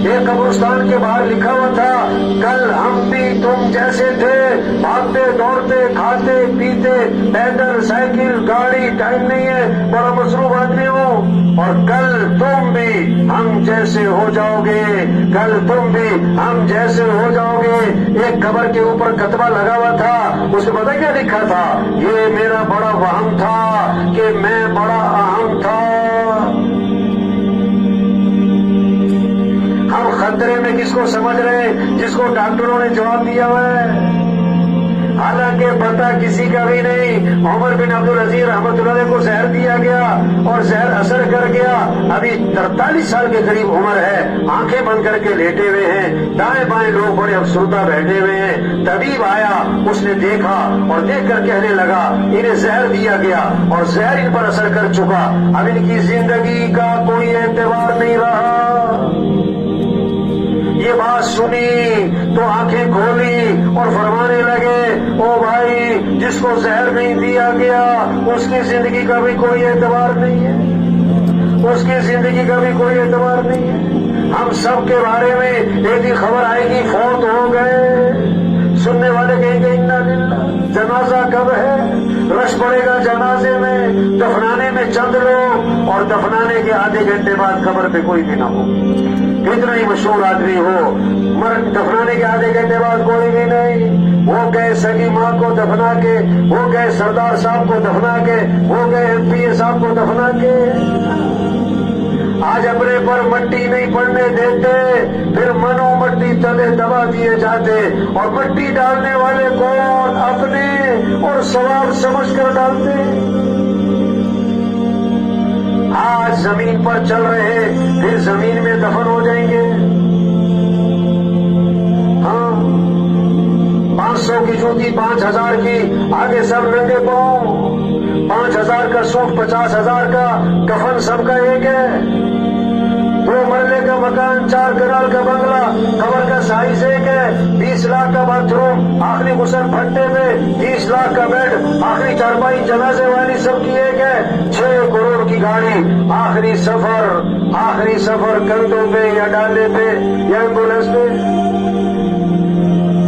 ایک قبرستان کے باہر لکھا ہوا تھا کل ہم بھی تم جیسے تھے، بھاگتے دوڑتے کھاتے پیتے، پیدل سائیکل گاڑی، ٹائم نہیں ہے، بڑا مصروف آدمی ہوں، اور کل تم بھی ہم جیسے ہو جاؤ گے، کل تم بھی ہم جیسے ہو جاؤ گے۔ ایک قبر کے اوپر کتبہ لگا ہوا تھا، اس میں پتہ کیا لکھا تھا؟ یہ میرا بڑا وہم تھا کہ میں بڑا اہم تھا۔ ہم خطرے میں کس کو سمجھ رہے ہیں؟ جس کو ڈاکٹروں نے جواب دیا ہوا ہے، حالانکہ پتہ کسی کا بھی نہیں۔ عمر بن عبدالعزیز رحمۃ اللہ علیہ کو زہر دیا گیا اور زہر اثر کر گیا، ابھی 43 سال کے قریب عمر ہے، آنکھیں بند کر کے لیٹے ہوئے ہیں، دائیں بائیں لوگ بڑے افسردہ بیٹھے ہوئے ہیں۔ طبیب آیا، اس نے دیکھا اور دیکھ کر کہنے لگا انہیں زہر دیا گیا اور زہر ان پر اثر کر چکا، اب ان کی زندگی کا کوئی اعتبار نہیں رہا۔ یہ بات سنی تو آنکھیں کھولی اور فرمانے لگے او بھائی، جس کو زہر نہیں دیا گیا اس کی زندگی کا بھی کوئی اعتبار نہیں ہے، اس کی زندگی کا بھی کوئی اعتبار نہیں ہے۔ ہم سب کے بارے میں ایک دن خبر آئے گی فوت ہو گئے، سننے والے کہیں گے انا للہ، جنازہ کب ہے؟ رش پڑے گا جنازے میں، دفنانے میں چند لوگ، اور دفنانے کے آدھے گھنٹے بعد قبر پہ کوئی بھی نہ ہو، کتنا ہی مشہور آدمی ہو، دفنانے کے آدھے گھنٹے بعد کوئی بھی نہیں۔ وہ گئے سگی ماں کو دفنا کے، وہ گئے سردار صاحب کو دفنا کے، وہ گئے ایم پی اے صاحب کو دفنا کے۔ آج اپنے پر مٹی نہیں پڑنے دیتے، پھر منو مٹی تلے دبا دیے جاتے، اور مٹی ڈالنے والے کون؟ اپنے اور ثواب سمجھ کر ڈالتے۔ آج زمین پر چل رہے، پھر زمین میں دفن ہو جائیں گے۔ ہاں، 500 کی جوتی 5000 کی، آگے سب ننگے پاؤں، 5000 کا سوٹ 50,000 کا، کفن سب کا ایک ہے، 2 مرلے کا مکان، 4 کنال کا بنگلہ، قبر کا سائز ایک ہے، 20 لاکھ کا باتھ روم، آخری غسل گھنٹے میں 30 لاکھ کا بیڈ، آخری چارپائی جنازے والی سب کی ایک ہے، 6 کروڑ کی گاڑی، آخری سفر کندھوں پہ یا ڈالے پہ یا ایمبولینس پہ۔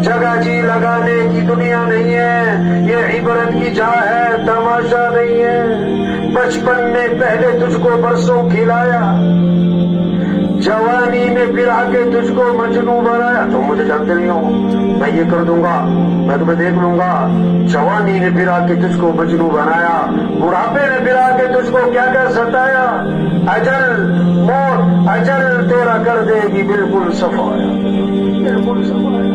جگہ جی لگانے کی دنیا نہیں ہے، یہ عبرت کی جا ہے، تماشا نہیں ہے۔ بچپن نے پہلے تجھ کو برسوں کھلایا، جوانی نے پھر آ کے تجھ کو مجنوں بنایا۔ تم مجھے جانتے نہیں ہو، میں یہ کر دوں گا، میں تمہیں دیکھ لوں گا۔ جوانی نے پھر آ کے تجھ کو مجنوں بنایا، بڑھاپے نے پھر آ کے تجھ کو کیا کیا ستایا۔ اجل موت، اجل تیرا کر دے گی بالکل صفایا، بالکل صفایا۔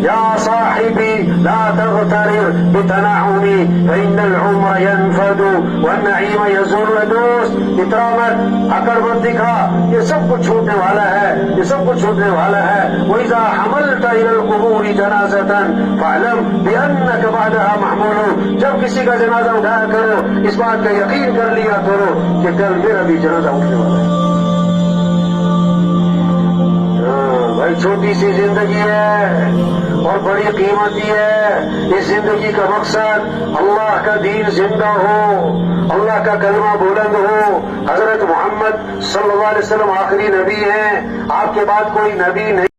یا صاحبی لا تغترر بتنعمی فإن العمر ينفد والنعیم يزول۔ دوست اتنا مت، عقل مت دکھا، یہ سب کچھ چھوٹنے والا ہے، یہ سب کچھ چھوٹنے والا ہے۔ وإذا حملت إلى القبور جنازة فاعلم بأنك بعدها محمول۔ جب کسی کا جنازہ اٹھایا کرو، اس بات کا یقین کر لیا کرو کہ کل میرا بھی جنازہ اٹھنے والا ہے۔ بھائی چھوٹی سی زندگی ہے اور بڑی قیمتی ہے۔ اس زندگی کا مقصد اللہ کا دین زندہ ہو، اللہ کا کلمہ بلند ہو۔ حضرت محمد صلی اللہ علیہ وسلم آخری نبی ہیں، آپ کے بعد کوئی نبی نہیں۔